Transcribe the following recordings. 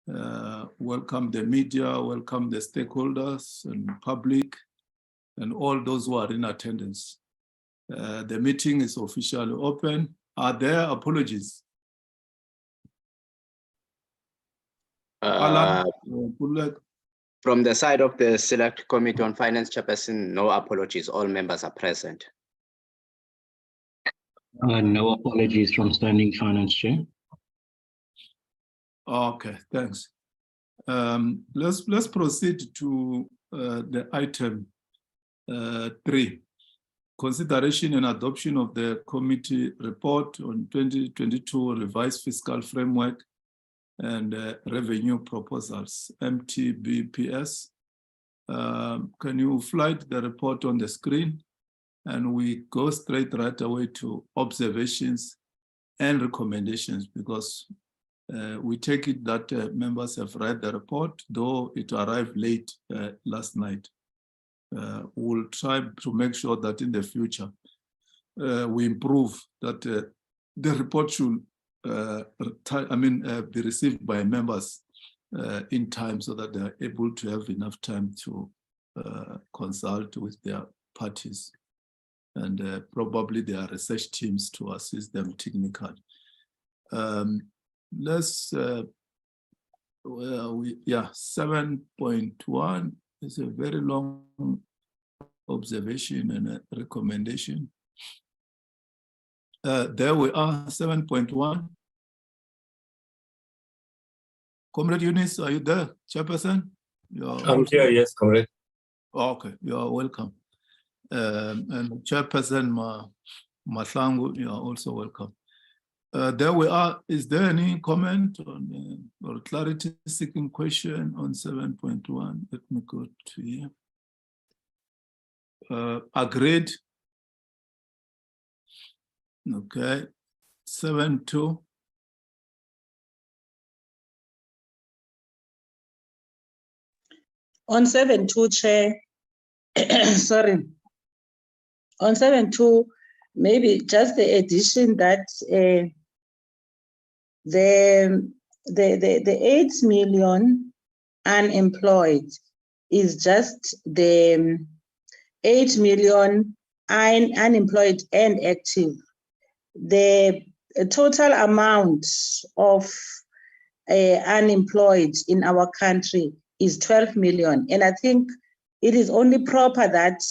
welcome the media, welcome the stakeholders and public, and all those who are in attendance. The meeting is officially open. Are there apologies? Alan, from the side of the Select Committee on Finance Chairperson, no apologies. All members are present. No apologies from Standing Finance Chair. Okay, thanks. Let's proceed to the item 3. Consideration and adoption of the committee report on 2022 revised fiscal framework and revenue proposals, MTBPS. Can you flight the report on the screen? And we go right away to observations and recommendations, because we take it that members have read the report, though it arrived late last night. We'll try to make sure that in the future we improve that the report should be received by members in time, so that they're able to have enough time to consult with their parties and probably their research teams to assist them technically. Let's 7.1 is a very long observation and a recommendation. There we are, 7.1. Comrade Eunice, are you there, Chairperson? I'm here, yes, Comrade. Okay, you are welcome. And Chairperson Mahlangu, you are also welcome. There we are. Is there any comment on or clarity seeking question on 7.1? Let me go to here. Agreed. Okay. 7.2. On 7.2, Chair, sorry. On 7.2, maybe just the addition that the 8 million unemployed is just the 8 million unemployed and active. The total amount of unemployed in our country is 12 million. And I think it is only proper that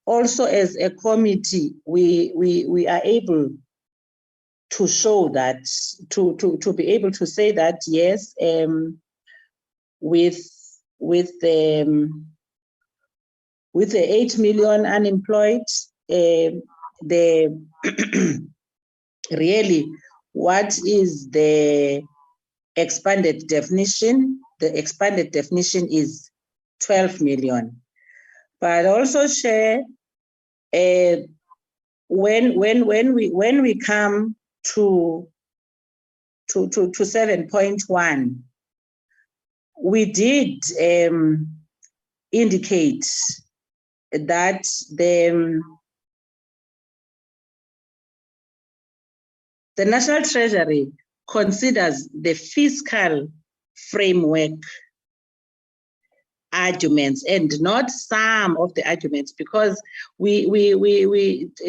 also as a committee, we are able to show that, to be able to say that, yes, with the 8 million unemployed, really, what is the expanded definition? The expanded definition is 12 million. But also share when we come to 7.1, we did indicate that the National Treasury considers the fiscal framework arguments and not some of the arguments, because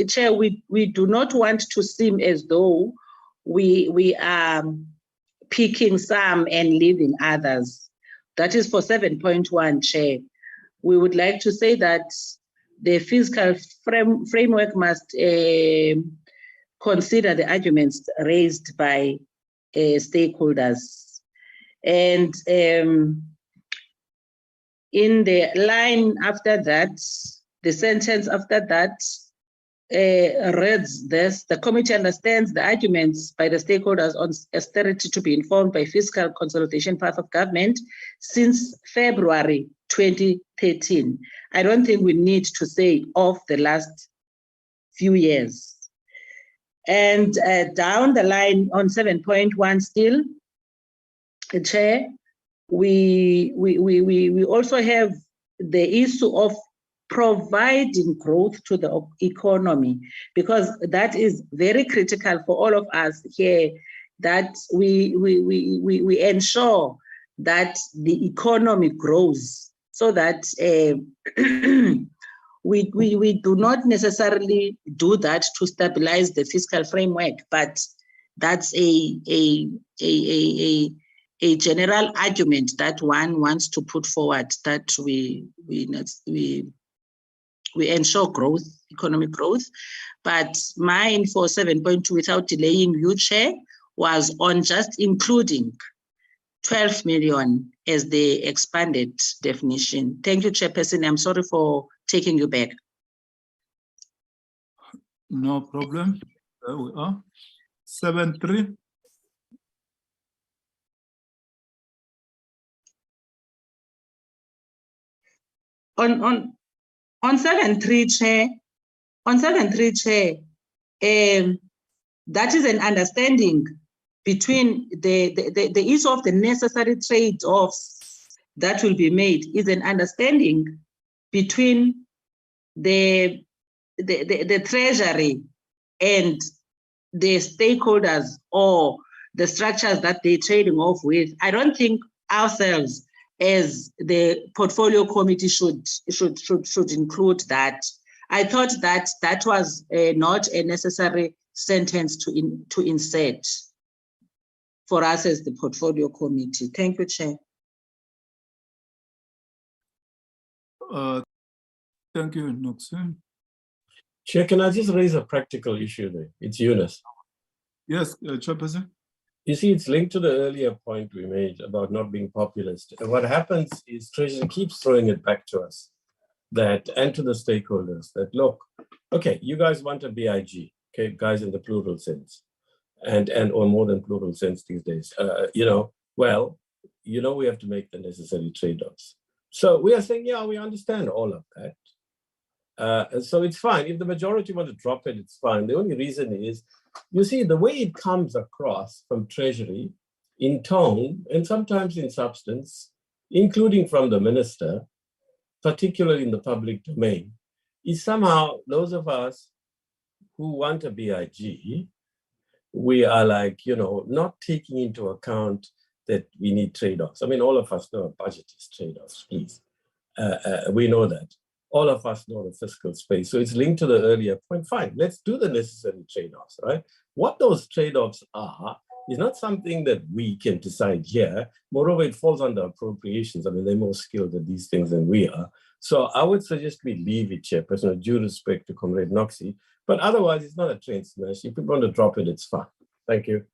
Chair, we do not want to seem as though we are picking some and leaving others. That is for 7.1, Chair. We would like to say that the fiscal framework must consider the arguments raised by stakeholders. And in the line after that, the sentence after that reads this: the committee understands the arguments by the stakeholders on austerity to be informed by fiscal consolidation path of government since February 2013. I don't think we need to say of the last few years. And down the line on 7.1 still, Chair, we also have the issue of providing growth to the economy, because that is very critical for all of us here, that we ensure that the economy grows, so that we do not necessarily do that to stabilize the fiscal framework, but that's a general argument that one wants to put forward, that we ensure growth, economic growth. But mine for 7.2, without delaying you, Chair, was on just including 12 million as the expanded definition. Thank you, Chairperson. I'm sorry for taking you back. No problem. There we are. 7.3. On 7.3, Chair, on 7.3, Chair, that is an understanding between the issue of the necessary trade-offs that will be made, is an understanding between the Treasury and the stakeholders or the structures that they're trading off with. I don't think ourselves as the portfolio committee should include that. I thought that that was not a necessary sentence to insert for us as the portfolio committee. Thank you, Chair. Thank you, Noxin. Chair, can I just raise a practical issue there? It's Eunice. Yes, Chairperson. You see, it's linked to the earlier point we made about not being populist. And what happens is Treasury keeps throwing it back to us, that, and to the stakeholders, that look, okay, you guys want a BIG, okay, guys in the plural sense, and or more than plural sense these days. Well, we have to make the necessary trade-offs. So we are saying, yeah, we understand all of that. So it's fine. If the majority want to drop it, it's fine. The only reason is, you see, the way it comes across from Treasury in tone and sometimes in substance, including from the minister, particularly in the public domain, is somehow those of us who want a BIG, we are like, not taking into account that we need trade-offs. I mean, all of us know a budget is trade-offs, please. We know that. All of us know the fiscal space. So it's linked to the earlier point. Fine, let's do the necessary trade-offs, right? What those trade-offs are is not something that we can decide here. Moreover, it falls under appropriations. I mean, they're more skilled at these things than we are. So I would suggest we leave it, Chairperson, with due respect to Comrade Noxie. But otherwise, it's not a train smash. If people want to drop it, it's fine. Thank you.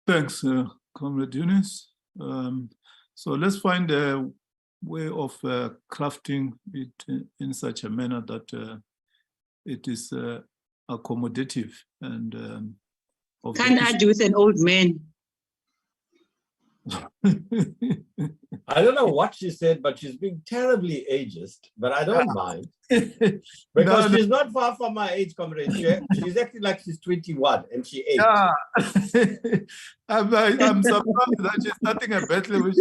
Thanks, Comrade Eunice. So let's find a way of crafting it in such a manner that it is accommodative and Can't argue with an old man. I don't know what she said, but she's being terribly ageist, but I don't mind. Because she's not far from my age, Comrade. She's acting like she's 21 and she aged. Yeah. I'm surprised that she's starting a battle with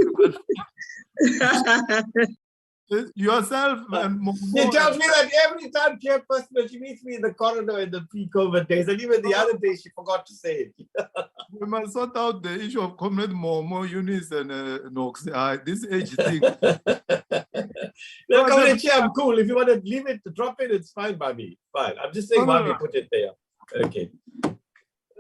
yourself. She tells me that every time Chairperson, she meets me in the corridor in the pre-COVID days, and even the other day she forgot to say it. We must sort out the issue of Comrade Momo, Eunice, and Nox. This age thing. No, Comrade Chair, I'm cool. If you want to leave it, drop it, it's fine by me. Fine. I'm just saying why we put it there. Okay.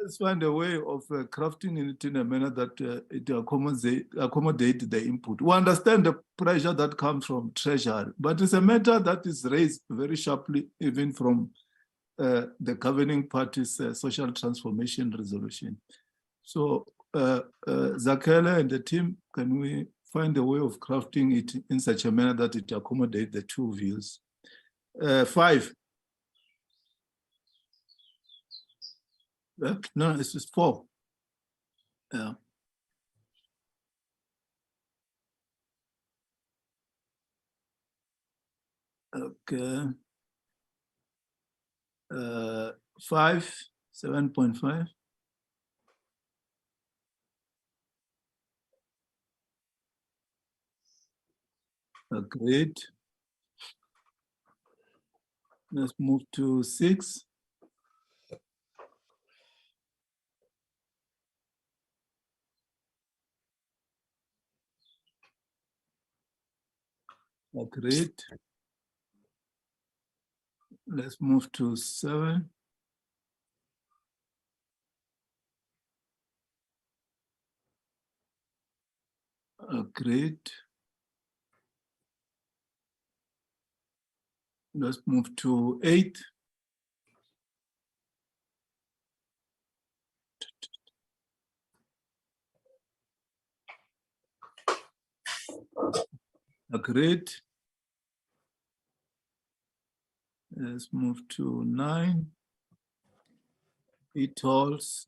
Let's find a way of crafting it in a manner that it accommodate the input. We understand the pressure that comes from Treasury, but it's a matter that is raised very sharply even from the governing party's social transformation resolution. So Zakele and the team, can we find a way of crafting it in such a manner that it accommodates the two views? 5. No, this is 4. Yeah. Okay. 5, 7.5. Agreed. Let's move to 6. Agreed. Let's move to 7. Agreed. Let's move to 8. Agreed. Let's move to 9. It holds.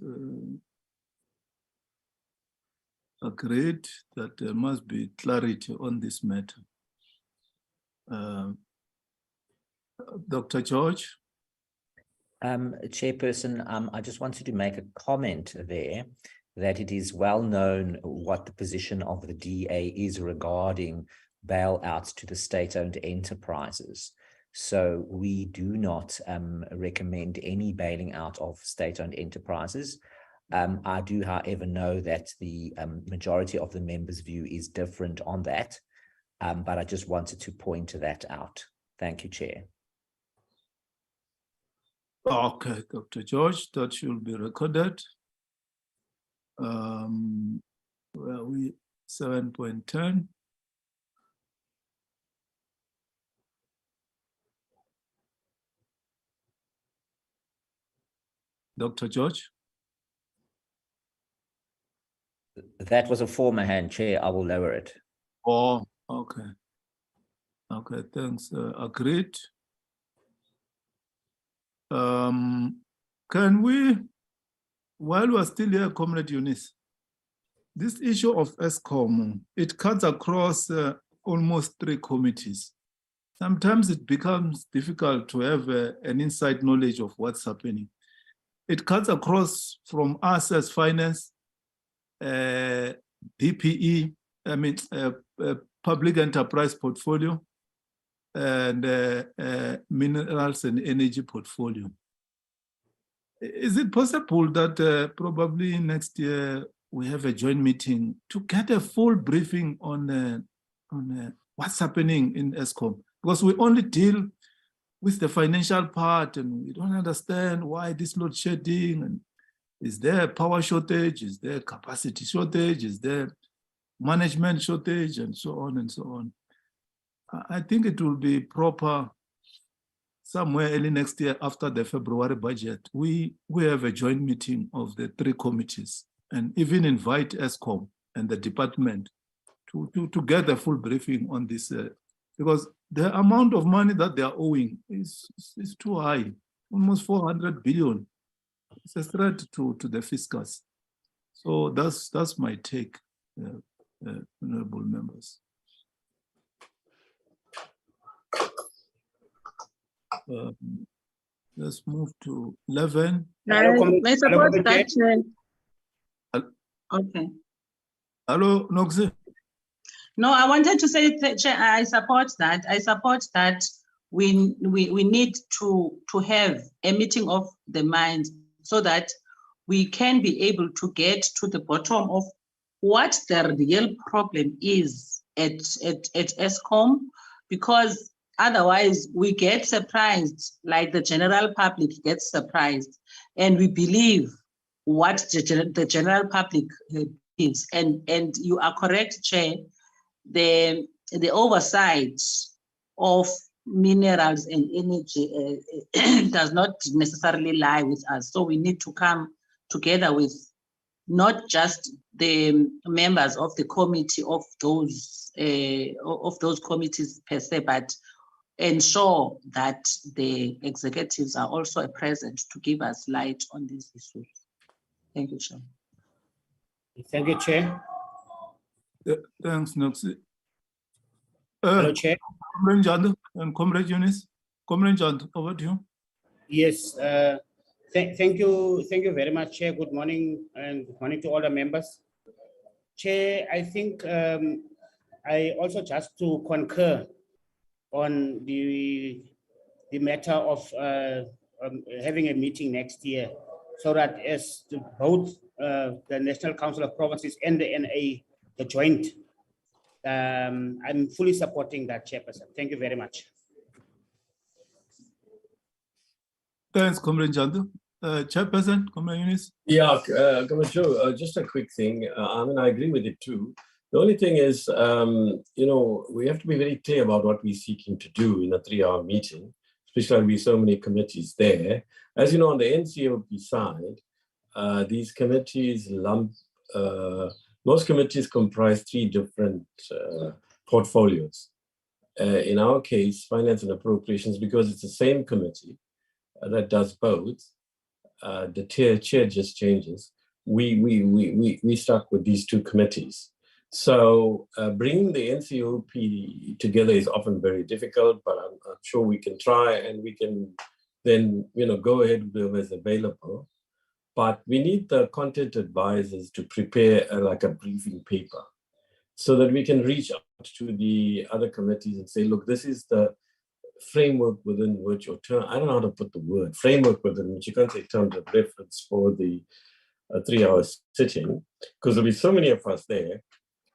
Agreed that there must be clarity on this matter. Dr. George? Chairperson, I just wanted to make a comment there that it is well known what the position of the DA is regarding bailouts to the state-owned enterprises. So we do not recommend any bailing out of state-owned enterprises. I do, however, know that the majority of the members' view is different on that, but I just wanted to point that out. Thank you, Chair. Okay, Dr. George, that should be recorded. Where are we? 7.10. Dr. George? That was a former hand, Chair. I will lower it. Oh, okay. Okay, thanks. Agreed. Can we, while we're still here, Comrade Eunice, this issue of ESCOM, it cuts across almost 3 committees. Sometimes it becomes difficult to have an inside knowledge of what's happening. It cuts across from us as finance, DPE, public enterprise portfolio, and minerals and energy portfolio. Is it possible that probably next year we have a joint meeting to get a full briefing on what's happening in ESCOM? Because we only deal with the financial part and we don't understand why this load shedding, and is there a power shortage, is there capacity shortage, is there management shortage, and so on and so on. I think it will be proper somewhere early next year after the February budget. We have a joint meeting of the 3 committees and even invite ESCOM and the department to get a full briefing on this because the amount of money that they are owing is too high, almost 400 billion. It's a threat to the fiscals. So that's my take, honorable members. Let's move to 11. I support that, Chair. Okay. Hello, Noxie. No, I wanted to say, Chair, I support that. I support that we need to have a meeting of the minds so that we can be able to get to the bottom of what the real problem is at ESCOM, because otherwise we get surprised, like the general public gets surprised, and we believe what the general public is. And you are correct, Chair, the oversight of minerals and energy does not necessarily lie with us. So we need to come together with not just the members of the committee of those committees per se, but ensure that the executives are also present to give us light on these issues. Thank you, Chair. Thank you, Chair. Thanks, Noxie. Hello, Chair. Comrade Jand and Comrade Eunice. Comrade Jand, over to you. Yes, thank you very much, Chair. Good morning, and good morning to all the members. Chair, I think I also just to concur on the matter of having a meeting next year, so that as both the National Council of Provinces and the NA, the joint, I'm fully supporting that, Chairperson. Thank you very much. Thanks, Comrade Jandu. Chairperson, Comrade Yunis. Yeah, Commissioner, just a quick thing. I mean, I agree with it too. The only thing is, you know, we have to be very clear about what we're seeking to do in a 3-hour meeting, especially with so many committees there. As you know, on the NCOP side, these committees most committees comprise 3 different portfolios. In our case, Finance and Appropriations, because it's the same committee that does both, the chair just changes. We stuck with these 2 committees. So bringing the NCOP together is often very difficult, but I'm sure we can try, and we can then, you know, go ahead with whoever is available. But we need the content advisors to prepare like a briefing paper so that we can reach out to the other committees and say, look, this is the framework within which, or term, I don't know how to put the word, framework within which, you can't say terms of reference for the 3-hour sitting, because there'll be so many of us there,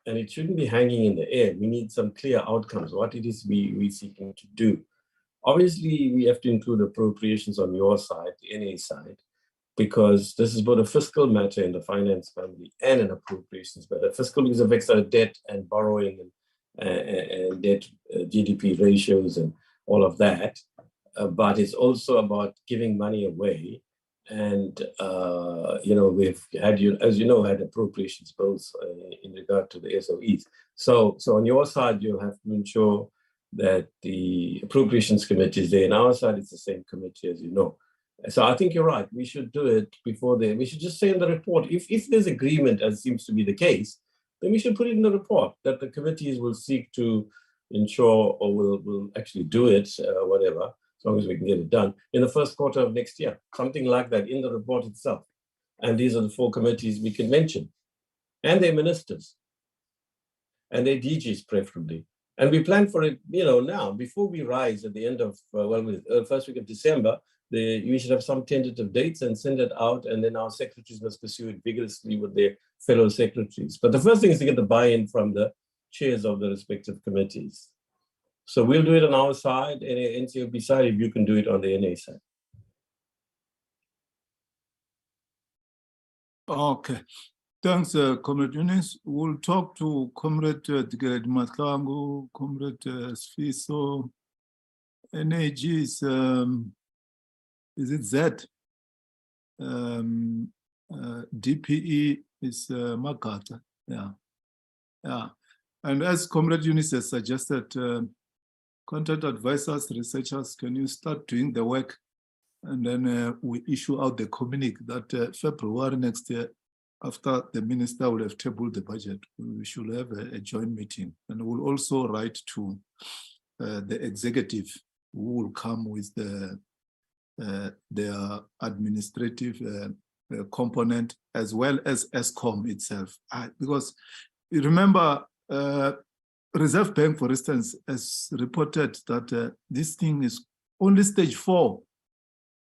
and it shouldn't be hanging in the air. We need some clear outcomes, what it is we're seeking to do. Obviously, we have to include appropriations on your side, the NA side, because this is both a fiscal matter in the finance family and an appropriations matter. Fiscal is affects our debt and borrowing and debt GDP ratios and all of that, but it's also about giving money away. And, you know, we've had, as you know, had appropriations bills in regard to the SOEs. So on your side, you'll have to ensure that the appropriations committee is there. On our side, it's the same committee, as you know. So I think you're right. We should do it before we should just say in the report, if there's agreement, as seems to be the case, then we should put it in the report that the committees will seek to ensure, or will actually do it, whatever, as long as we can get it done in the first quarter of next year, something like that in the report itself. And these are the 4 committees we can mention, and their ministers, and their DGs preferably. And we plan for it, you know, now, before we rise at the end of, first week of December, we should have some tentative dates and send it out, and then our secretaries must pursue it vigorously with their fellow secretaries. But the first thing is to get the buy-in from the chairs of the respective committees. So we'll do it on our side, NCOP side, if you can do it on the NA side. Okay. Thanks, Comrade Yunis. We'll talk to Comrade Tigred Matlangu, Comrade Sfiso. NAG is it Z? DPE is Makata. Yeah. And as Comrade Yunis has suggested, content advisors, researchers, can you start doing the work? And then we issue out the communique that February next year, after the minister will have tabled the budget, we should have a joint meeting. And we'll also write to the executive, who will come with their administrative component, as well as ESCOM itself. Because you remember, Reserve Bank, for instance, has reported that this thing is only stage 4.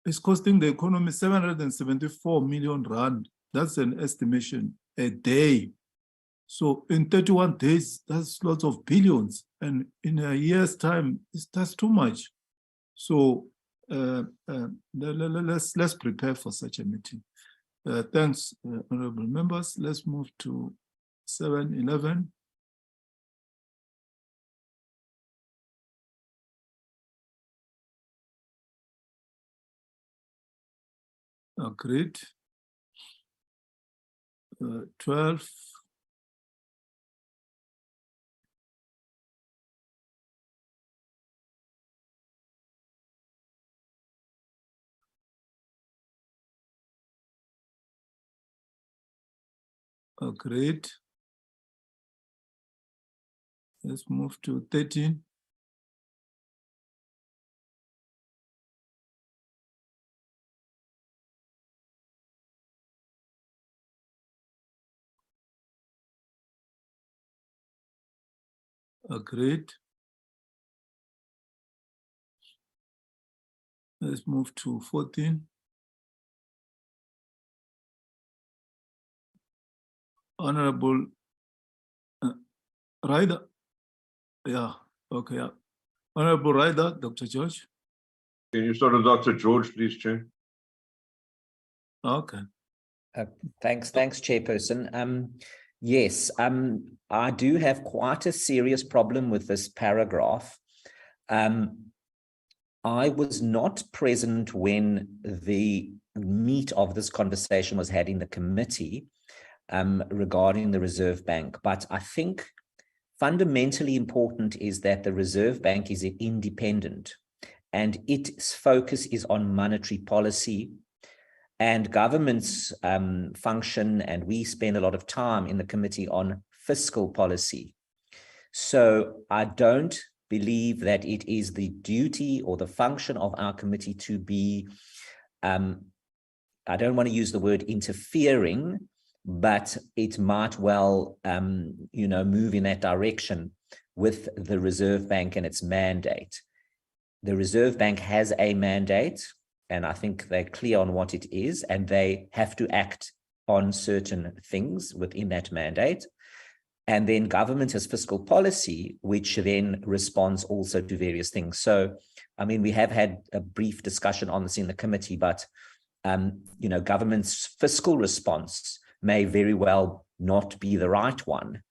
It's costing the economy 774 million rand. That's an estimation a day. So in 31 days, that's lots of billions. And in a year's time, that's too much. So let's prepare for such a meeting. Thanks, honorable members. Let's move to 711. Agreed. 12. Agreed. Let's move to 13. Agreed. Let's move to 14. Honorable Ryder, Yeah, okay. Yeah. Honorable Rider, Dr. George. Can you start with Dr. George, please, Chair? Okay. Thanks, Chairperson. Yes, I do have quite a serious problem with this paragraph. I was not present when the meat of this conversation was had in the committee regarding the Reserve Bank, but I think fundamentally important is that the Reserve Bank is independent and its focus is on monetary policy, and governments function, and we spend a lot of time in the committee on fiscal policy. So I don't believe that it is the duty or the function of our committee to be, I don't want to use the word interfering, but it might well, move in that direction with the Reserve Bank and its mandate. The Reserve Bank has a mandate, and I think they're clear on what it is, and they have to act on certain things within that mandate. And then government has fiscal policy, which then responds also to various things. So, I mean, we have had a brief discussion on this in the committee, but, government's fiscal response may very well not be the right one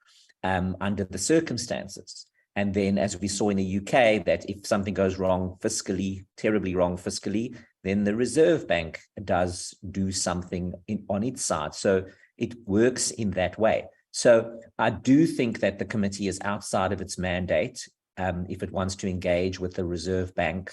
under the circumstances. And then, as we saw in the UK, that if something goes wrong fiscally, terribly wrong fiscally, then the Reserve Bank does do something on its side. So it works in that way. So I do think that the committee is outside of its mandate if it wants to engage with the Reserve Bank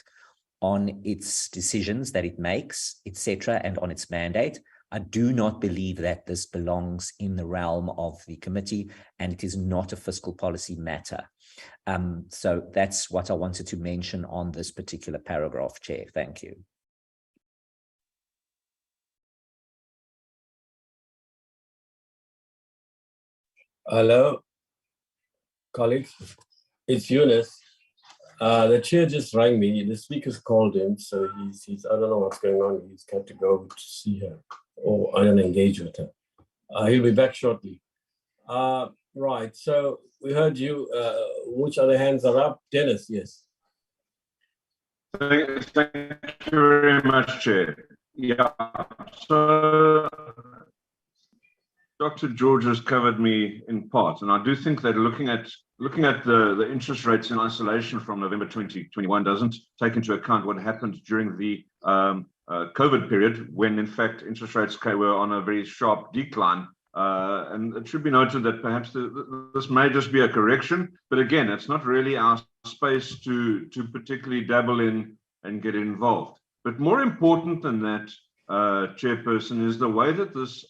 on its decisions that it makes, etc., and on its mandate. I do not believe that this belongs in the realm of the committee, and it is not a fiscal policy matter. So that's what I wanted to mention on this particular paragraph, Chair. Thank you. Hello, colleagues. It's Eunice. The chair just rang me. The speaker's called him, so he's I don't know what's going on. He's got to go to see her, or I don't engage with her. He'll be back shortly. Right. So we heard you. Which other hands are up? Dennis, yes. Thank you very much, Chair. Yeah. So Dr. George has covered me in part, and I do think that looking at the interest rates in isolation from November 2021 doesn't take into account what happened during the COVID period, when in fact interest rates were on a very sharp decline. And it should be noted that perhaps this may just be a correction, but again, it's not really our space to particularly dabble in and get involved. But more important than that, Chairperson, is the way that this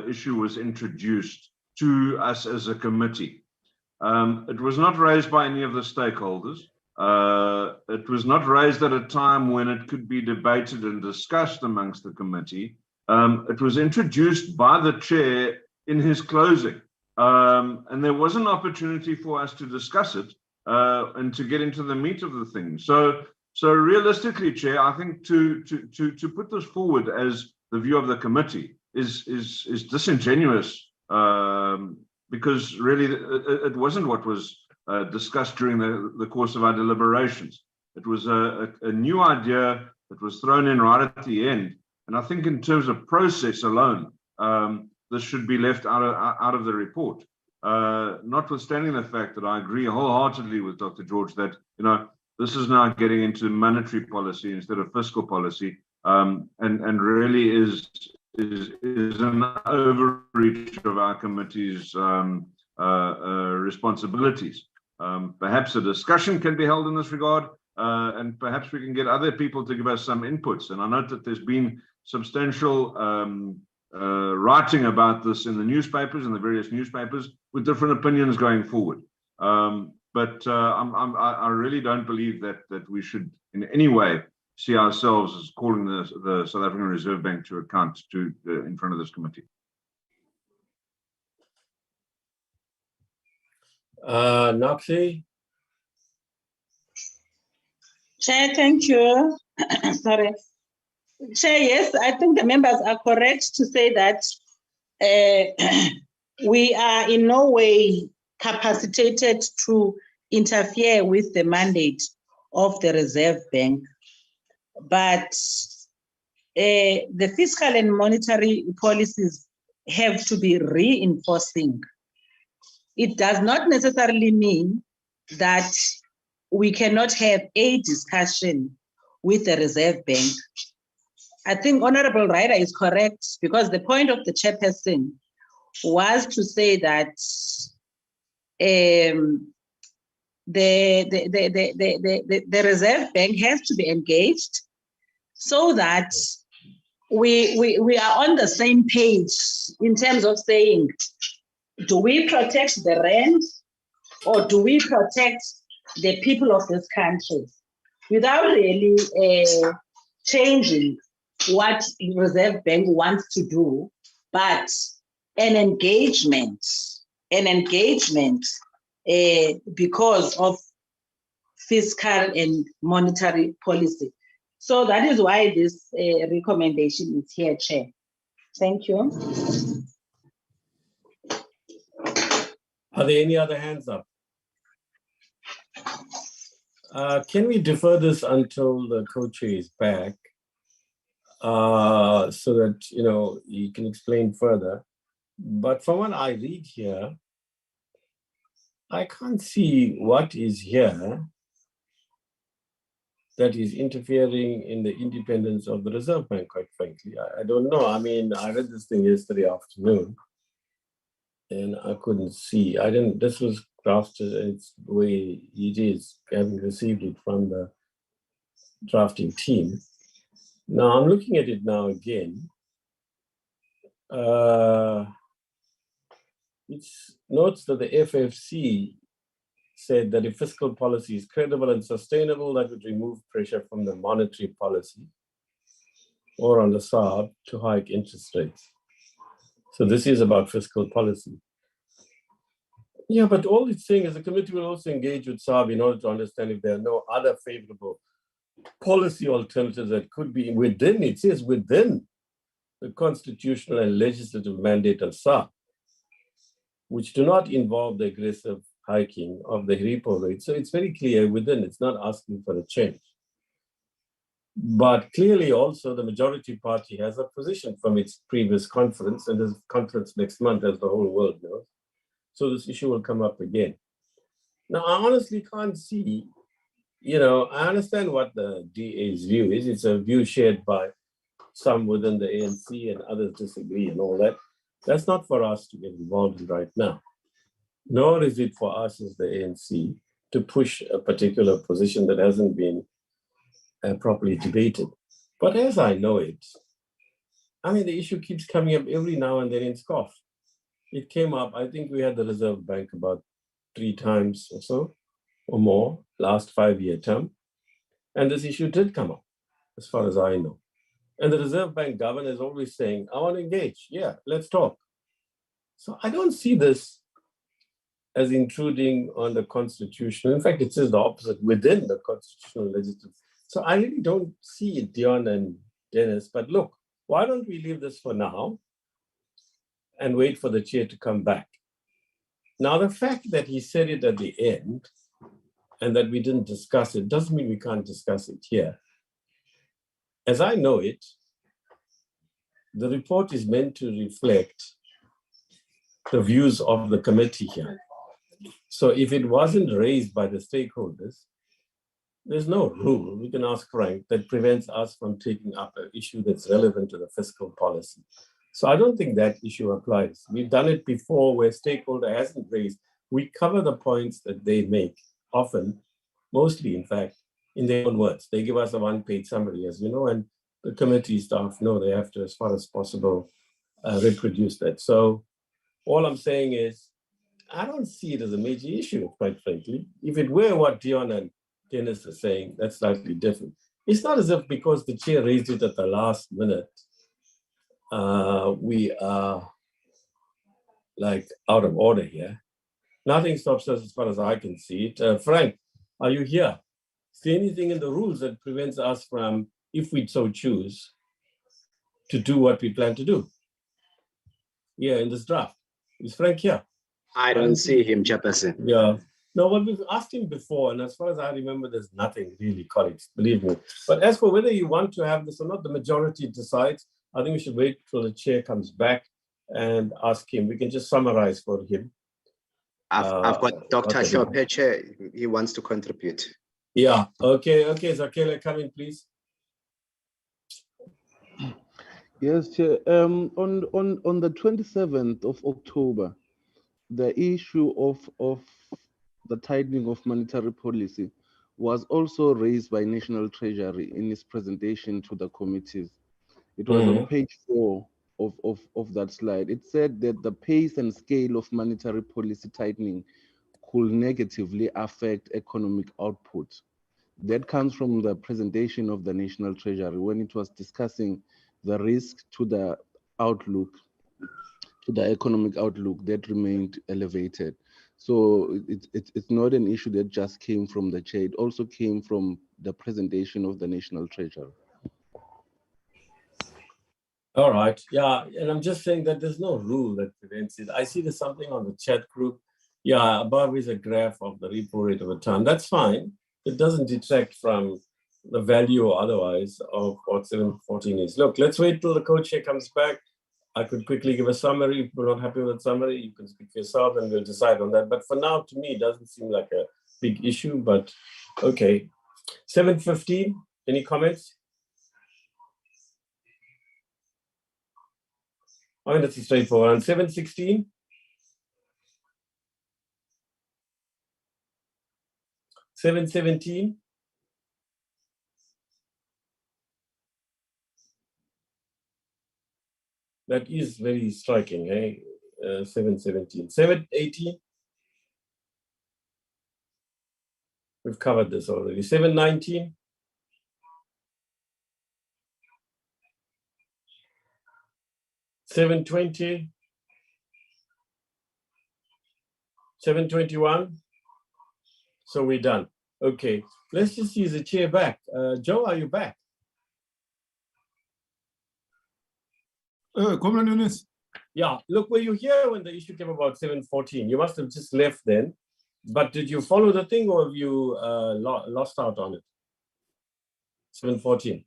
issue was introduced to us as a committee. It was not raised by any of the stakeholders. It was not raised at a time when it could be debated and discussed amongst the committee. It was introduced by the chair in his closing. And there was an opportunity for us to discuss it and to get into the meat of the thing. So realistically, Chair, I think to put this forward as the view of the committee is disingenuous, because really it wasn't what was discussed during the course of our deliberations. It was a new idea that was thrown in right at the end. And I think in terms of process alone, this should be left out of the report. Notwithstanding the fact that I agree wholeheartedly with Dr. George that, this is now getting into monetary policy instead of fiscal policy, and really is an overreach of our committee's responsibilities. Perhaps a discussion can be held in this regard, and perhaps we can get other people to give us some inputs. And I note that there's been substantial writing about this in the newspapers, in the various newspapers, with different opinions going forward. But I really don't believe that we should in any way see ourselves as calling the South African Reserve Bank to account in front of this committee. Noxie? Chair, thank you. Sorry. Chair, yes, I think the members are correct to say that we are in no way capacitated to interfere with the mandate of the Reserve Bank. But the fiscal and monetary policies have to be reinforcing. It does not necessarily mean that we cannot have a discussion with the Reserve Bank. I think Honorable Ryder is correct, because the point of the chairperson was to say that the Reserve Bank has to be engaged so that we are on the same page in terms of saying, do we protect the rand or do we protect the people of this country, without really changing what the Reserve Bank wants to do, but an engagement because of fiscal and monetary policy. So that is why this recommendation is here, Chair. Thank you. Are there any other hands up? Can we defer this until the co-chair is back, so that he can explain further? But from what I read here, I can't see what is here that is interfering in the independence of the Reserve Bank, quite frankly. I don't know. I mean, I read this thing yesterday afternoon and I couldn't see. This was drafted, it's the way it is, having received it from the drafting team. Now I'm looking at it now again. It notes that the FFC said that if fiscal policy is credible and sustainable, that would remove pressure from the monetary policy or on the SARB to hike interest rates. So this is about fiscal policy. Yeah, but all it's saying is the committee will also engage with SARB in order to understand if there are no other favorable policy alternatives that could be within, it says within the constitutional and legislative mandate of SARB, which do not involve the aggressive hiking of the repo rate. So it's very clear within, it's not asking for a change. But clearly also the majority party has a position from its previous conference, and there's a conference next month, as the whole world knows. So this issue will come up again. Now, I honestly can't see, I understand what the DA's view is. It's a view shared by some within the ANC and others disagree and all that. That's not for us to get involved in right now. Nor is it for us as the ANC to push a particular position that hasn't been properly debated. But as I know it, the issue keeps coming up every now and then in SCOF. It came up, I think we had the Reserve Bank about 3 times or so, or more, last 5-year term. And this issue did come up, as far as I know. And the Reserve Bank governor is always saying, I want to engage. Yeah, let's talk. So I don't see this as intruding on the Constitution. In fact, it says the opposite, within the constitutional legislature. So I really don't see it, Dion and Dennis. But look, why don't we leave this for now and wait for the chair to come back? Now, the fact that he said it at the end and that we didn't discuss it doesn't mean we can't discuss it here. As I know it, the report is meant to reflect the views of the committee here. So if it wasn't raised by the stakeholders, there's no rule, we can ask Frank, that prevents us from taking up an issue that's relevant to the fiscal policy. So I don't think that issue applies. We've done it before where stakeholder hasn't raised. We cover the points that they make, often, mostly in fact, in their own words. They give us a 1-page summary, as you know, and the committee staff know they have to, as far as possible, reproduce that. So all I'm saying is, I don't see it as a major issue, quite frankly. If it were what Dion and Dennis are saying, that's slightly different. It's not as if because the chair raised it at the last minute, we are like out of order here. Nothing stops us as far as I can see it. Frank, are you here? Is there anything in the rules that prevents us from, if we so choose, to do what we plan to do? Yeah, in this draft. Is Frank here? I don't see him, Chairperson. Yeah. No, what we've asked him before, and as far as I remember, there's nothing really, colleagues, believe me. But as for whether you want to have this or not, the majority decides. I think we should wait till the chair comes back and ask him. We can just summarize for him. I've got Dr. okay. Shopeche, he wants to contribute. Yeah, okay, Zakele, come in, please. Yes, Chair. On the 27th of October, the issue of the tightening of monetary policy was also raised by National Treasury in its presentation to the committees. It was on page 4 of that slide. It said that the pace and scale of monetary policy tightening could negatively affect economic output. That comes from the presentation of the National Treasury when it was discussing the risk to the outlook, to the economic outlook that remained elevated. So it's not an issue that just came from the chair. It also came from the presentation of the National Treasury. All right, yeah, and I'm just saying that there's no rule that prevents it. I see there's something on the chat group. Yeah, above is a graph of the repo rate over time. That's fine. It doesn't detract from the value or otherwise of what 714 is. Look, let's wait till the co-chair comes back. I could quickly give a summary. If we're not happy with the summary, you can speak for yourself and we'll decide on that. But for now, to me, it doesn't seem like a big issue, but okay. 715, any comments? I mean, that's straightforward. And 716? $717? That is very striking, eh? 717. 718? We've covered this already. 719? $720? 721? So we're done. Okay, let's just use the chair back. Joe, are you back? Comrade Nunes. Yeah, look, were you here when the issue came about 714? You must have just left then. But did you follow the thing or have you lost out on it? 714.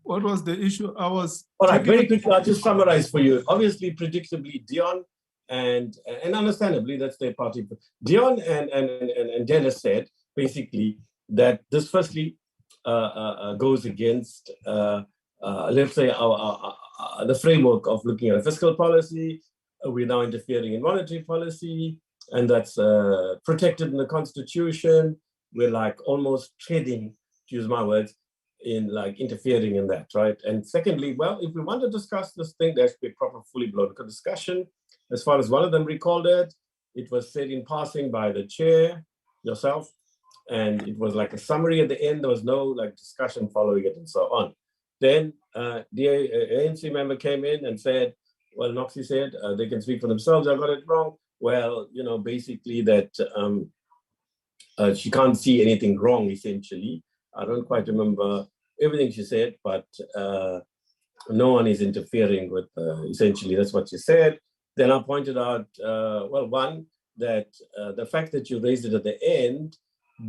What was the issue? I was. All right, very quickly, I'll just summarize for you. Obviously, predictably, Dion and understandably, that's their party. Dion and Dennis said basically that this firstly goes against, let's say, the framework of looking at a fiscal policy. We're now interfering in monetary policy, and that's protected in the Constitution. We're like almost treading, to use my words, in like interfering in that, right? And secondly, well, if we want to discuss this thing, there should be a proper, fully blown discussion. As far as one of them recalled it, it was said in passing by the chair, yourself, and it was like a summary at the end. There was no like discussion following it and so on. Then the ANC member came in and said, well, Noxie said they can speak for themselves. I got it wrong. Well, you know, basically that she can't see anything wrong, essentially. I don't quite remember everything she said, but no one is interfering with, essentially, that's what she said. Then I pointed out, well, one, that the fact that you raised it at the end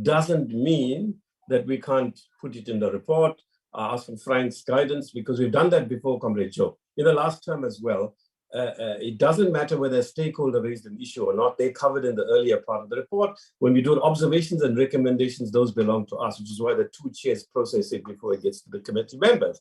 doesn't mean that we can't put it in the report. I asked for Frank's guidance because we've done that before, Comrade Joe. In the last term as well, it doesn't matter whether a stakeholder raised an issue or not. They covered in the earlier part of the report. When we do observations and recommendations, those belong to us, which is why the two chairs process it before it gets to the committee members.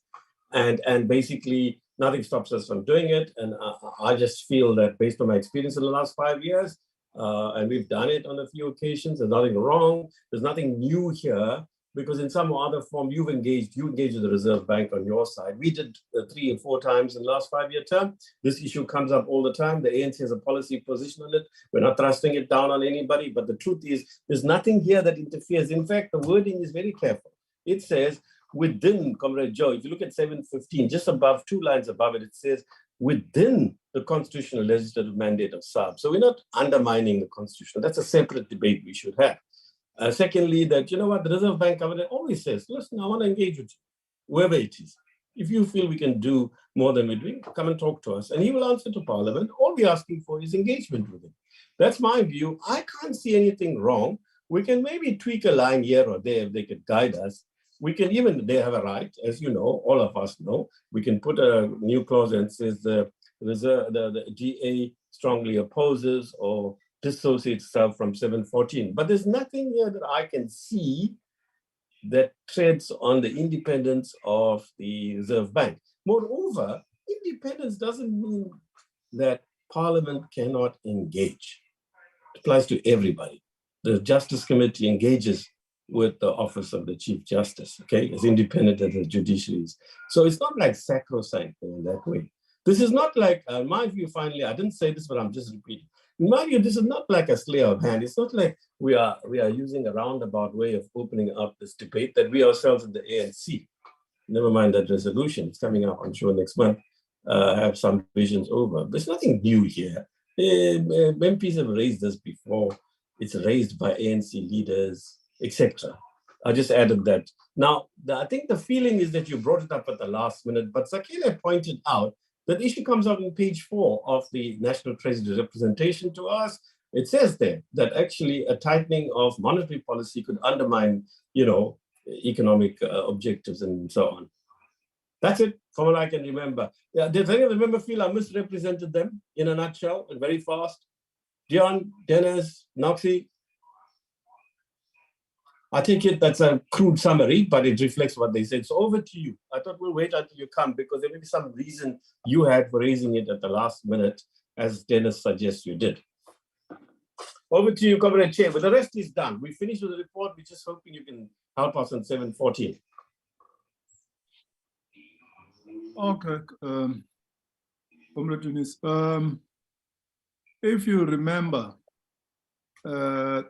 And basically, nothing stops us from doing it. And I just feel that based on my experience in the last 5 years, and we've done it on a few occasions, there's nothing wrong. There's nothing new here. Because in some or other form, you engaged with the Reserve Bank on your side. We did 3 or 4 times in the last 5-year term. This issue comes up all the time. The ANC has a policy position on it. We're not thrusting it down on anybody. But the truth is, there's nothing here that interferes. In fact, the wording is very careful. It says, within, Comrade Joe, if you look at 715, just above, 2 lines above it, it says, within the constitutional legislative mandate of SARB. So we're not undermining the Constitution. That's a separate debate we should have. Secondly, that, you know what, the Reserve Bank Governor always says, listen, I want to engage with you, whoever it is. If you feel we can do more than we're doing, come and talk to us. And he will answer to Parliament. All we're asking for is engagement with him. That's my view. I can't see anything wrong. We can maybe tweak a line here or there if they could guide us. We can even, they have a right, as you know, all of us know, we can put a new clause and says the GA strongly opposes or dissociates itself from 714. But there's nothing here that I can see that treads on the independence of the Reserve Bank. Moreover, independence doesn't mean that Parliament cannot engage. It applies to everybody. The Justice Committee engages with the Office of the Chief Justice, okay, as independent as the judiciary is. So it's not like sacrosanct in that way. This is not like, in my view, finally, I didn't say this, but I'm just repeating. In my view, this is not like a sleight of hand. It's not like we are using a roundabout way of opening up this debate that we ourselves in the ANC, never mind that resolution, it's coming up, I'm sure, next month, have some visions over. There's nothing new here. MPs have raised this before. It's raised by ANC leaders, etc. I just added that. Now, I think the feeling is that you brought it up at the last minute, but Sakile pointed out that issue comes out on page 4 of the National Treasury representation to us. It says there that actually a tightening of monetary policy could undermine, economic objectives and so on. That's it, from what I can remember. Yeah, does any of the member feel I misrepresented them in a nutshell and very fast? Dion, Dennis, Noxie? I think that's a crude summary, but it reflects what they said. So over to you. I thought we'll wait until you come because there may be some reason you had for raising it at the last minute, as Dennis suggests you did. Over to you, Comrade Chair. But the rest is done. We finished with the report. We're just hoping you can help us on 714. Okay, Comrade Tunis. If you remember,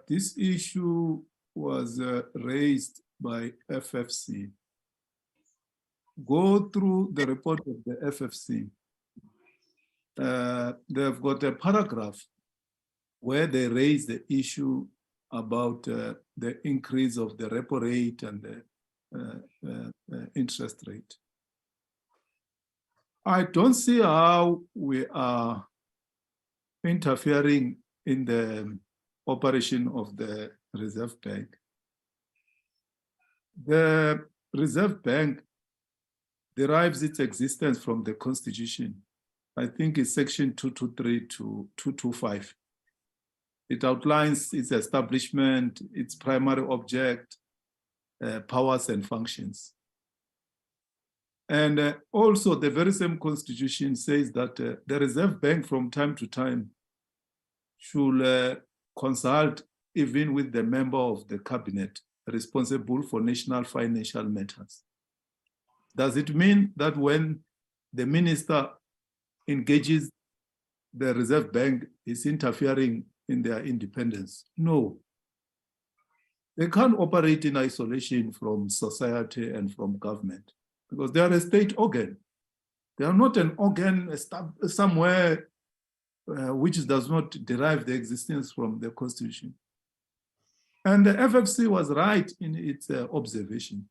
this issue was raised by FFC. Go through the report of the FFC. They've got a paragraph where they raise the issue about the increase of the repo rate and the interest rate. I don't see how we are interfering in the operation of the Reserve Bank. The Reserve Bank derives its existence from the Constitution. I think it's section 223 to 225. It outlines its establishment, its primary object, powers and functions. And also the very same Constitution says that the Reserve Bank from time to time should consult even with the member of the cabinet responsible for national financial matters. Does it mean that when the minister engages the Reserve Bank is interfering in their independence? No. They can't operate in isolation from society and from government because they are a state organ. They are not an organ somewhere which does not derive the existence from the Constitution. And the FFC was right in its observation.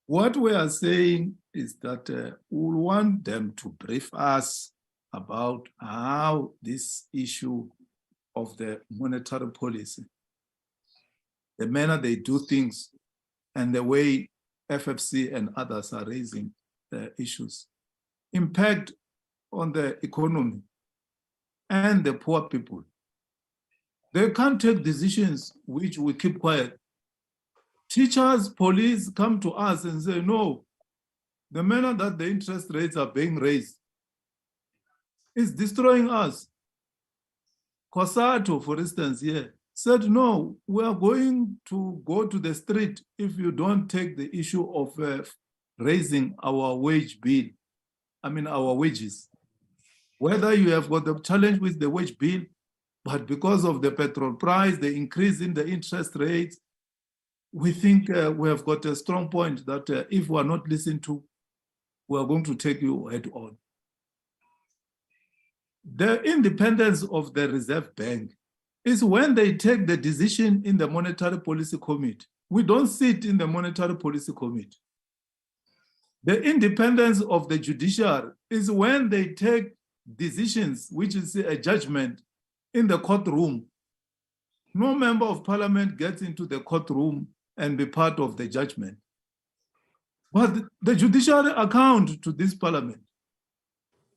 What we are saying is that we want them to brief us about how this issue of the monetary policy, the manner they do things, and the way FFC and others are raising issues, impact on the economy and the poor people. They can't take decisions which we keep quiet. Teachers, police come to us and say, no, the manner that the interest rates are being raised is destroying us. Kosato, for instance, here, said, no, we are going to go to the street if you don't take the issue of raising our wage bill, our wages. Whether you have got the challenge with the wage bill, but because of the petrol price, the increase in the interest rates, we think we have got a strong point that if we are not listened to, we are going to take you head on. The independence of the Reserve Bank is when they take the decision in the Monetary Policy Committee. We don't sit in the Monetary Policy Committee. The independence of the judiciary is when they take decisions, which is a judgment in the courtroom. No member of parliament gets into the courtroom and be part of the judgment. But the judiciary account to this parliament.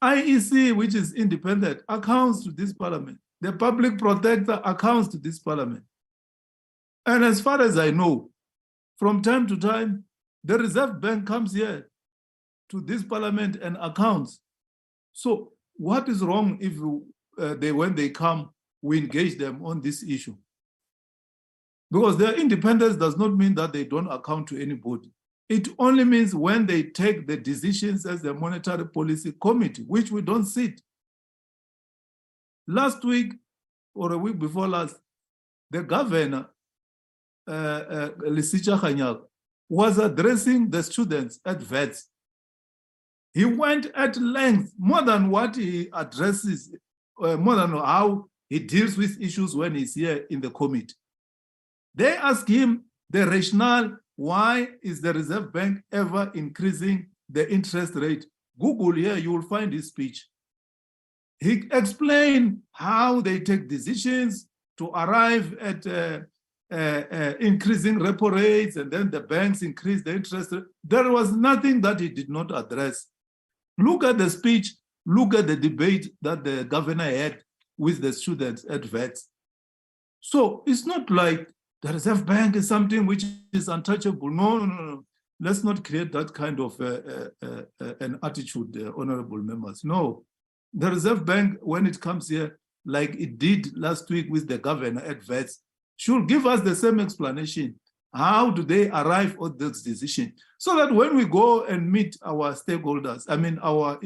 IEC, which is independent, accounts to this parliament. The public protector accounts to this parliament. And as far as I know, from time to time, the Reserve Bank comes here to this parliament and accounts. So what is wrong if when they come, we engage them on this issue? Because their independence does not mean that they don't account to anybody. It only means when they take the decisions as the Monetary Policy Committee, which we don't sit. Last week, or a week before last, the governor, Lisicha Khanyago, was addressing the students at VETS. He went at length, more than what he addresses, more than how he deals with issues when he's here in the committee. They asked him the rationale, why is the Reserve Bank ever increasing the interest rate? Google here, you will find his speech. He explained how they take decisions to arrive at increasing repo rates, and then the banks increase the interest rate. There was nothing that he did not address. Look at the speech, look at the debate that the governor had with the students at VETS. So it's not like the Reserve Bank is something which is untouchable. No. Let's not create that kind of an attitude, honorable members. No, the Reserve Bank, when it comes here, like it did last week with the governor at VETS, should give us the same explanation. How do they arrive at this decision? So that when we go and meet our stakeholders, I mean our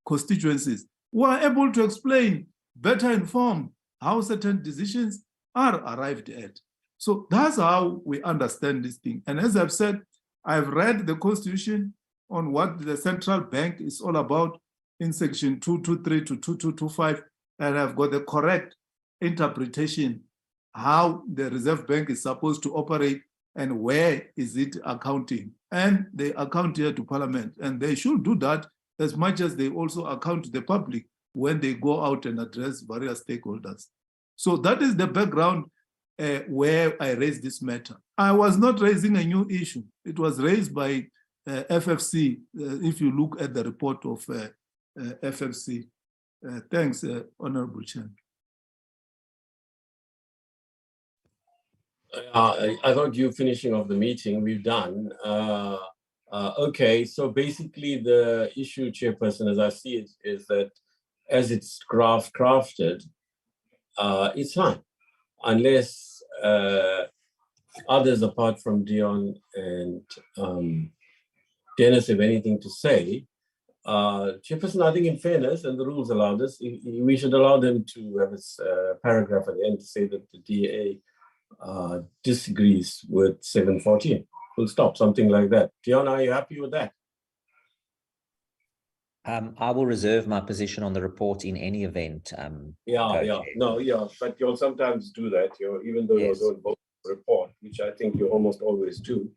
constituencies, we are able to explain, better informed, how certain decisions are arrived at. So that's how we understand this thing. And as I've said, I've read the Constitution on what the central bank is all about in section 223 to 2225, and I've got the correct interpretation how the Reserve Bank is supposed to operate and where is it accounting. And they account here to Parliament, and they should do that as much as they also account to the public when they go out and address various stakeholders. So that is the background where I raised this matter. I was not raising a new issue. It was raised by FFC, if you look at the report of FFC. Thanks, Honorable Chair. I thought you finishing off the meeting, we've done. Okay, so basically the issue, Chairperson, as I see it, is that as it's crafted, it's fine. Unless others apart from Dion and Dennis have anything to say, Chairperson, I think in fairness, and the rules allow this, we should allow them to have a paragraph at the end to say that the DA disagrees with 714. Full stop, something like that. Dion, are you happy with that? I will reserve my position on the report in any event. But you'll sometimes do that. Even though you don't vote for the report, which I think you almost always do,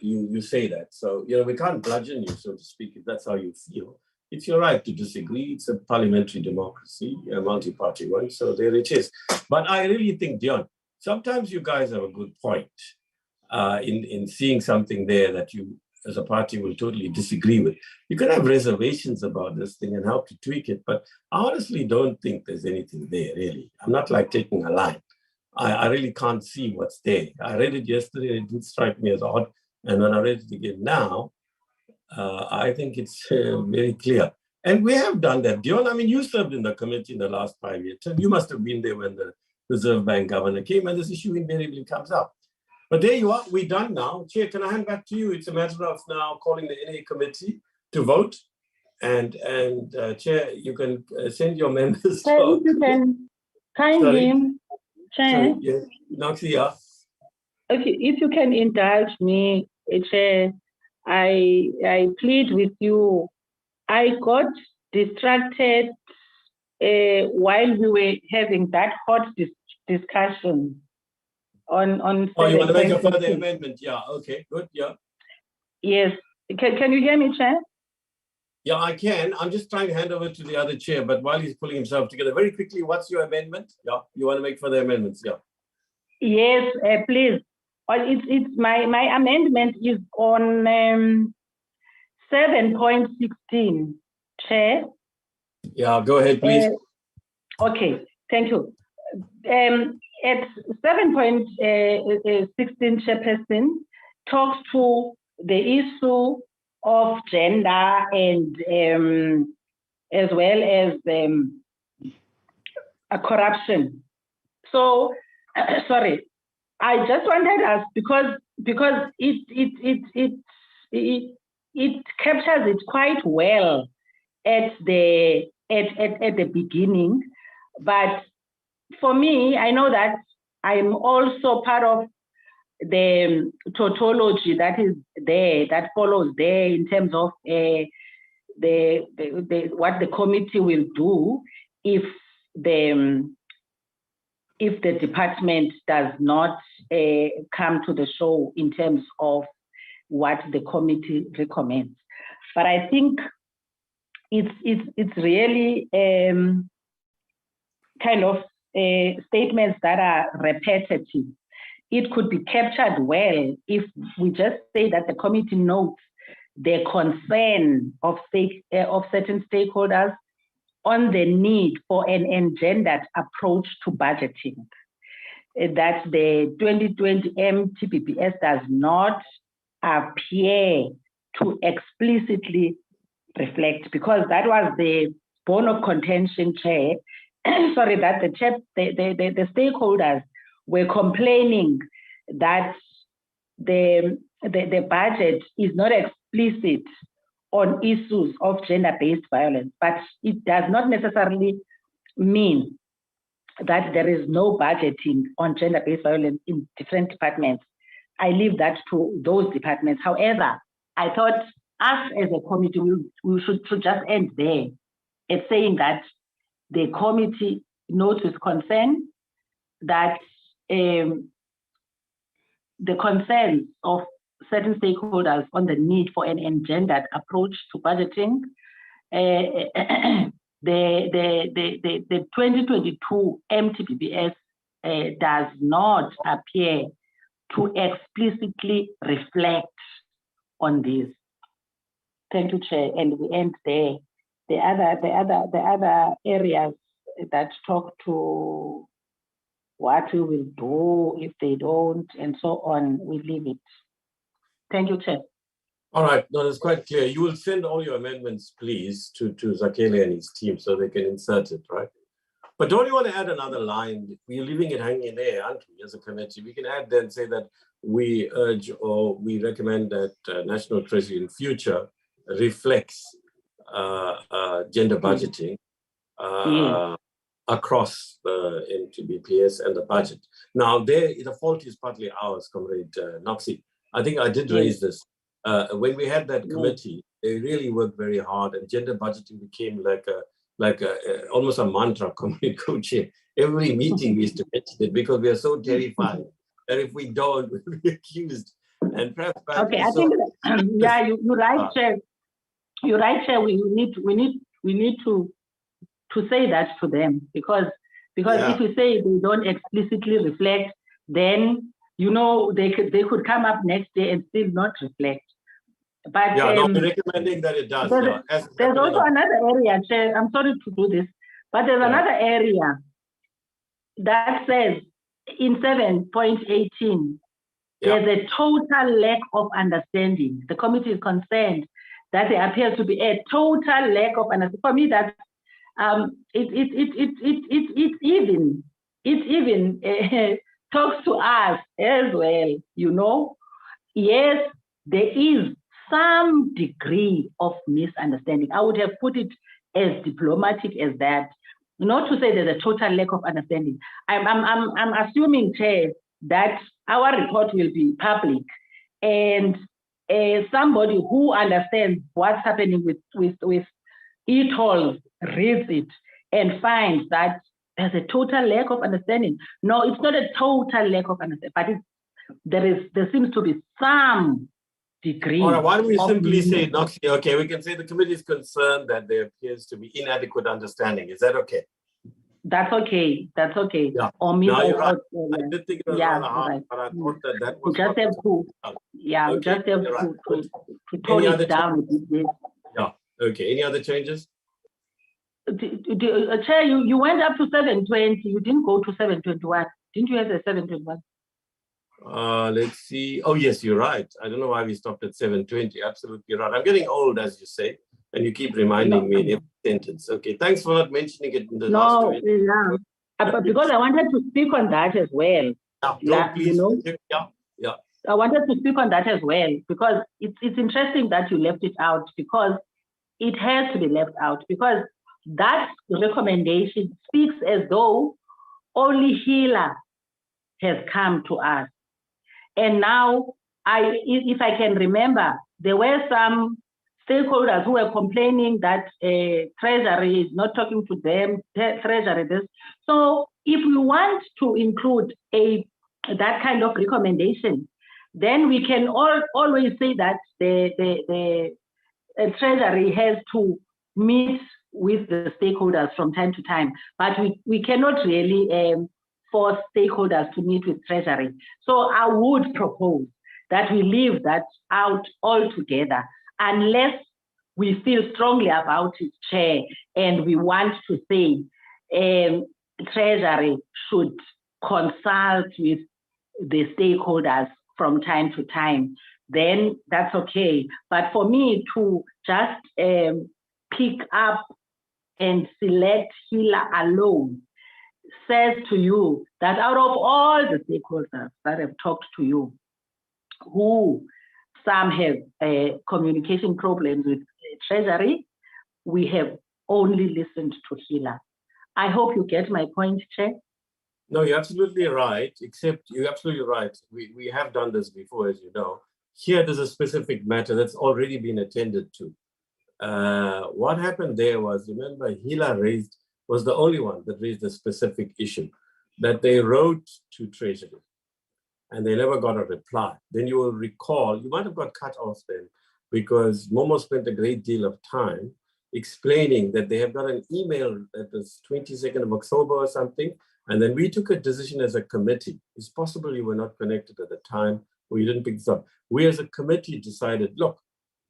you say that. So we can't bludgeon you, so to speak, if that's how you feel. It's your right to disagree. It's a parliamentary democracy, a multi-party one. So there it is. But I really think, Dion, sometimes you guys have a good point in seeing something there that you, as a party, will totally disagree with. You can have reservations about this thing and help to tweak it, but I honestly don't think there's anything there, really. I'm not like taking a line. I really can't see what's there. I read it yesterday, and it did strike me as odd, and when I read it again now, I think it's very clear. And we have done that. Dion, I mean, you served in the committee in the last 5 years. You must have been there when the Reserve Bank governor came, and this issue invariably comes up. But there you are, we're done now. Chair, can I hand back to you? It's a matter of now calling the NA committee to vote. And Chair, you can send your members. Chair, if you can kindly, Chair. Yes, Naxia. Okay, if you can indulge me, Chair, I plead with you. I got distracted while we were having that hot discussion on. Oh, you want to make a further amendment? Yeah. Okay. Good. Yeah. Yes. Can you hear me, Chair? Yeah, I can. I'm just trying to hand over to the other chair, but while he's pulling himself together, very quickly, what's your amendment? Yeah, you want to make further amendments? Yeah. Yes, please. It's my amendment is on 7.16, Chair. Yeah, go ahead, please. Okay, thank you. At 7.16, Chairperson talks to the issue of gender and as well as corruption. So, sorry, I just wanted us because it captures it quite well at the beginning, but for me, I know that I'm also part of the tautology that is there, that follows there in terms of what the committee will do if the department does not come to the show in terms of what the committee recommends. But I think it's really kind of statements that are repetitive. It could be captured well if we just say that the committee notes the concern of certain stakeholders on the need for an engendered approach to budgeting, that the 2020 MTPPS does not appear to explicitly reflect, because that was the bone of contention, Chair. Sorry, that the stakeholders were complaining that the budget is not explicit on issues of gender-based violence, but it does not necessarily mean that there is no budgeting on gender-based violence in different departments. I leave that to those departments. However, I thought us as a committee, we should just end there at saying that the committee notes with concern that the concerns of certain stakeholders on the need for an engendered approach to budgeting. The 2022 MTPPS does not appear to explicitly reflect on this. Thank you, Chair, and we end there. The other areas that talk to what we will do if they don't, and so on, we leave it. Thank you, Chair. All right, no, that's quite clear. You will send all your amendments, please, to Zakele and his team so they can insert it, right? But don't you want to add another line? We're leaving it hanging there, aren't we, as a committee? We can add then, say that we urge or we recommend that National Treasury in future reflects gender budgeting across the MTBPS and the budget. Now, the fault is partly ours, Comrade Noxie. I think I did raise this. When we had that committee, they really worked very hard, and gender budgeting became like almost a mantra, Comrade Co-Chair. Every meeting we used to mention it because we are so terrified that if we don't, we'll be accused. And perhaps okay, I think yeah, you're right, Chair. You're right, Chair. We need to say that to them because if we say they don't explicitly reflect, then they could come up next day and still not reflect. But yeah, no, we're recommending that it does. There's also another area, Chair. I'm sorry to do this, but there's another area that says in 7.18, there's a total lack of understanding. The committee is concerned that there appears to be a total lack of understanding. For me, that's it even talks to us as well. Yes, there is some degree of misunderstanding. I would have put it as diplomatic as that, not to say there's a total lack of understanding. I'm assuming, Chair, that our report will be public, and somebody who understands what's happening with e-tolls reads it and finds that there's a total lack of understanding. No, it's not a total lack of understanding, but there seems to be some degree. All right, why don't we of simply say, meaning. Noxie, okay, we can say the committee is concerned that there appears to be inadequate understanding. Is that okay? That's okay. That's okay. Yeah. Or means No, you're right. yeah. I did think it was Yeah, rather hard, right. but I thought that that We was just what have to, yeah, we Okay, just have you're right. to tone Any other it down a bit. Yes. Yeah, okay. Any other changes? Chair, you went up to 720. You didn't go to 721. Didn't you have a 721? Let's see. Oh, yes, you're right. I don't know why we stopped at 720. Absolutely right. I'm getting old, as you say, and you keep reminding me in every sentence. Okay, thanks for not mentioning it in the last two minutes. Yeah. But because I wanted to speak on that as well. Yeah, no, please. Yeah. I wanted to speak on that as well, because it's interesting that you left it out, because it has to be left out, because that recommendation speaks as though only HELA has come to us. And now, if I can remember, there were some stakeholders who were complaining that Treasury is not talking to them, Treasury this. So if we want to include that kind of recommendation, then we can always say that the Treasury has to meet with the stakeholders from time to time, but we cannot really force stakeholders to meet with Treasury. So I would propose that we leave that out altogether, unless we feel strongly about it, Chair, and we want to say Treasury should consult with the stakeholders from time to time, then that's okay. But for me to just pick up and select HELA alone says to you that out of all the stakeholders that have talked to you, who some have communication problems with Treasury, we have only listened to HELA. I hope you get my point, Chair. No, you're absolutely right, except you're absolutely right. We have done this before, as you know. Here, there's a specific matter that's already been attended to. What happened there was, remember, HELA was the only one that raised a specific issue, that they wrote to Treasury and they never got a reply. Then you will recall, you might have got cut off then, because Momo spent a great deal of time explaining that they have got an email that was 22nd of October or something, and then we took a decision as a committee. It's possible you were not connected at the time, or you didn't pick this up. We as a committee decided, look,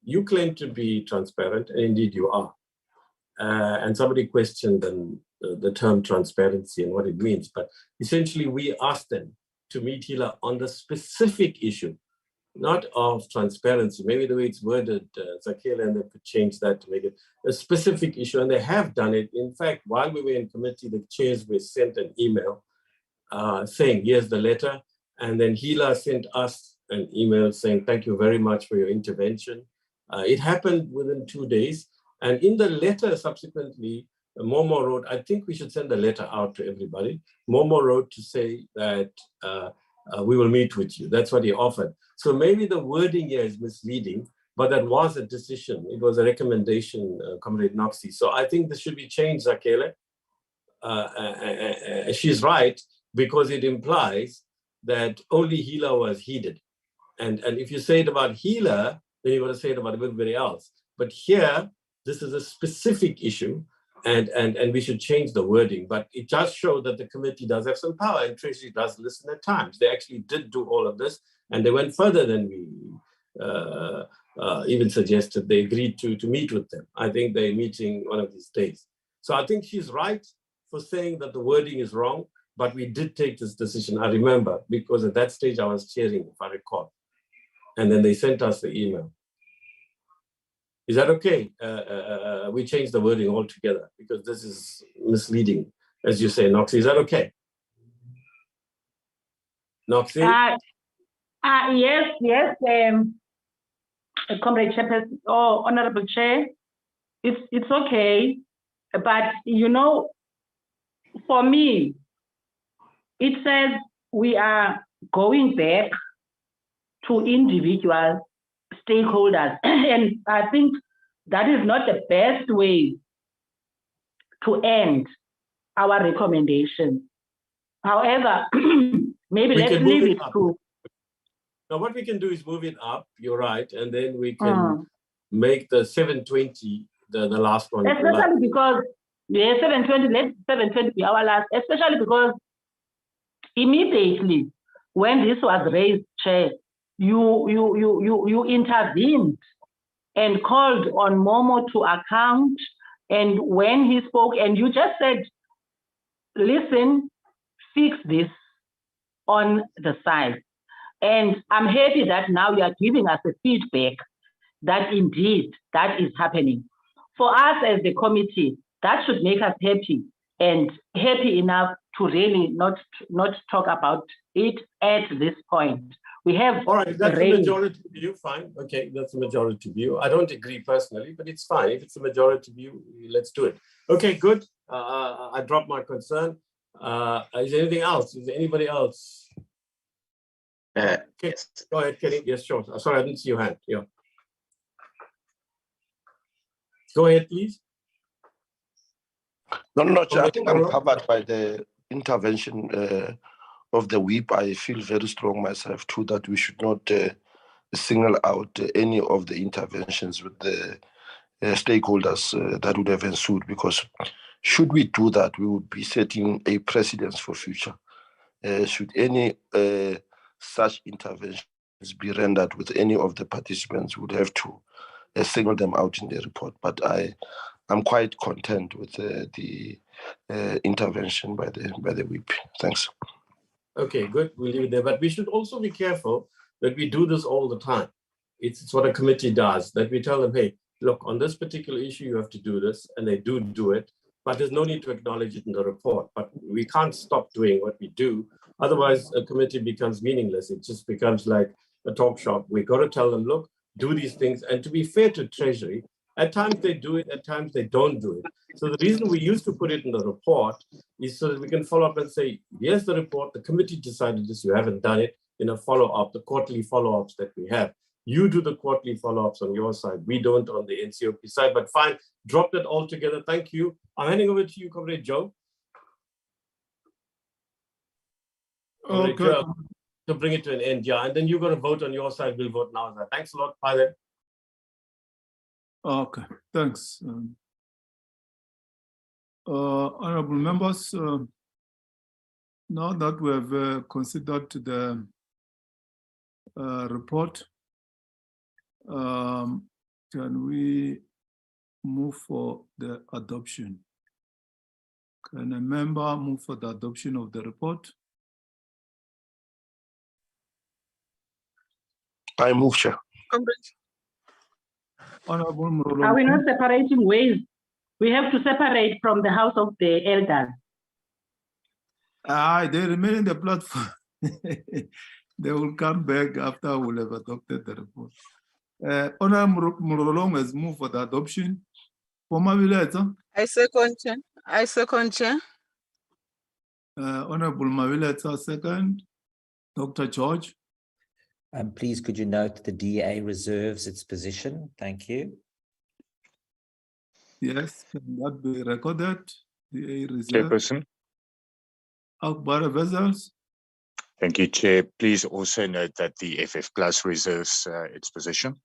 you claim to be transparent, and indeed you are. And somebody questioned the term transparency and what it means. But essentially, we asked them to meet HELA on the specific issue, not of transparency. Maybe the way it's worded, Zakela and they could change that to make it a specific issue. And they have done it. In fact, while we were in committee, the chairs were sent an email saying, here's the letter. And then HELA sent us an email saying, thank you very much for your intervention. It happened within 2 days. And in the letter subsequently, Momo wrote, I think we should send a letter out to everybody. Momo wrote to say that we will meet with you. That's what he offered. So maybe the wording here is misleading, but that was a decision. It was a recommendation, Comrade Noxie. So I think this should be changed, Zakele. She's right, because it implies that only HELA was heeded. And if you say it about HELA, then you're going to say it about everybody else. But here, this is a specific issue, and we should change the wording. But it does show that the committee does have some power, and Treasury does listen at times. They actually did do all of this, and they went further than we even suggested. They agreed to meet with them. I think they're meeting one of these days. So I think she's right for saying that the wording is wrong, but we did take this decision. I remember, because at that stage I was chairing, if I recall. And then they sent us the email. Is that okay? We changed the wording altogether because this is misleading, as you say, Noxie. Is that okay? Noxie? Yes, Comrade Chairperson, Honorable Chair, it's okay. But, you know, for me, it says we are going back to individual stakeholders. And I think that is not the best way to end our recommendation. However, maybe let's leave it to. Now what we can do is move it up, you're right, and then we can make the 720 the last one. Especially because, yeah, 720, let 720 be our last, especially because immediately when this was raised, Chair, you intervened and called on Momo to account. And when he spoke, and you just said, listen, fix this on the side. And I'm happy that now you are giving us a feedback that indeed that is happening. For us as the committee, that should make us happy and happy enough to really not talk about it at this point. We have all right, that's the majority view, fine. Okay, that's the majority view. I don't agree personally, but it's fine. If it's a majority view, let's do it. Okay, good. I dropped my concern. Is there anything else? Is there anybody else? Okay, Yes. go ahead, Kenny. Yes, sure. Sorry, I didn't see your hand. Yeah. Go ahead, please. No, I think I'm covered by the intervention of the whip. I feel very strong myself too that we should not single out any of the interventions with the stakeholders that would have ensued, because should we do that, we would be setting a precedence for future. Should any such interventions be rendered with any of the participants, would have to single them out in the report. But I'm quite content with the intervention by the whip. Thanks. Okay, good. We'll leave it there. But we should also be careful that we do this all the time. It's what a committee does, that we tell them, hey, look, on this particular issue, you have to do this, and they do it. But there's no need to acknowledge it in the report. But we can't stop doing what we do. Otherwise, a committee becomes meaningless. It just becomes like a talk shop. We got to tell them, look, do these things. And to be fair to Treasury, at times they do it, at times they don't do it. So the reason we used to put it in the report is so that we can follow up and say, here's the report, the committee decided this, you haven't done it, in a follow-up, the quarterly follow-ups that we have. You do the quarterly follow-ups on your side. We don't on the NCOP side, but fine, drop that all together. Thank you. I'm handing over to you, Comrade Joe. Okay. Joe, to bring it to an end, yeah. And then you're going to vote on your side. We'll vote now. Thanks a lot. Bye then. Okay, thanks. Honorable members, now that we have considered the report, can we move for the adoption? Can a member move for the adoption of the report? I move, Chair. Honorable Are Mrolo. we not separating ways? We have to separate from the House of the Elders. They remain in the platform. They will come back after we'll have adopted the report. Honorable Mrolo has moved for the adoption. I second, Chair. I second, Chair. Honorable Mavileta, second. Dr. George. Please, could you note the DA reserves its position? Thank you. Yes, can that be recorded? DA reserve. Chairperson. Akbar Vezels. Thank you, Chair. Please also note that the FF Plus reserves its position.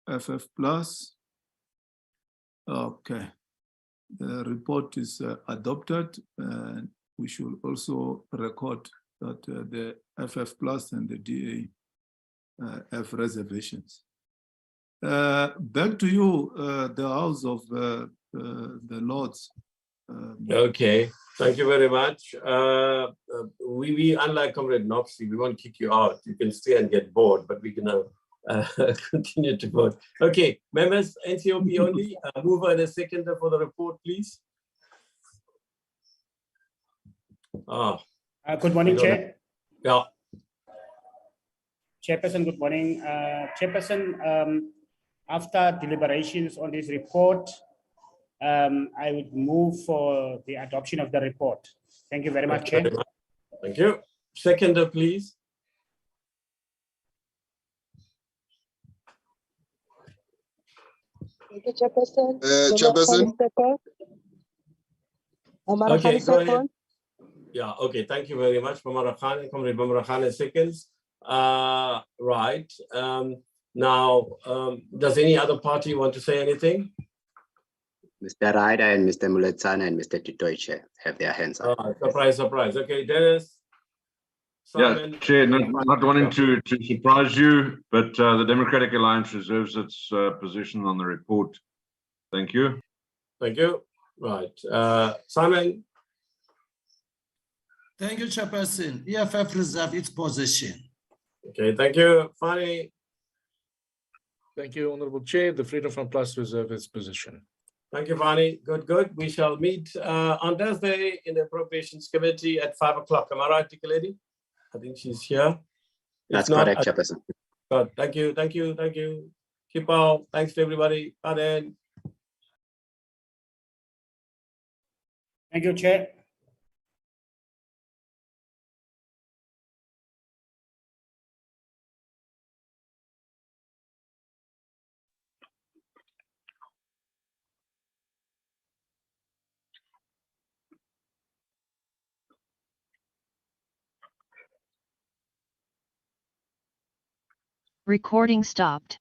FF Plus. Okay. The report is adopted, and we should also record that the FF Plus and the DA have reservations. Back to you, the House of the Lords. Okay, thank you very much. We unlike Comrade Noxie, we won't kick you out. You can stay and get bored, but we can continue to vote. Okay, members, NCOP only. Mover and a seconder for the report, please. Good morning, Chair. Yeah. Chairperson, good morning. Chairperson, after deliberations on this report, I would move for the adoption of the report. Thank you very much, Chair. Thank you. Seconder, please. Thank you, Chairperson. Chairperson. Okay, go ahead. Yeah, okay, thank you very much, Mamara Khan. Comrade Mamara Khan, seconds. Right. Now, does any other party want to say anything? Mr. Ryder and Mr. Muletsana and Mr. Titoiche have their hands up. Surprise, surprise. Okay, Dennis. Simon. Yeah, Chair, not wanting to surprise you, but the Democratic Alliance reserves its position on the report. Thank you. Thank you. Right. Simon. Thank you, Chairperson. EFF reserve its position. Okay, thank you. Fani. Thank you, Honorable Chair. The Freedom Front Plus reserve its position. Thank you, Fani. Good, good. We shall meet on Thursday in the Appropriations Committee at 5 o'clock. Am I right, Tikaledi? I think she's here. That's correct, Chairperson. Good. Thank you. Thank you. Thank you. Keep well. Thanks to everybody. Bye then. Thank you, Chair. Recording stopped.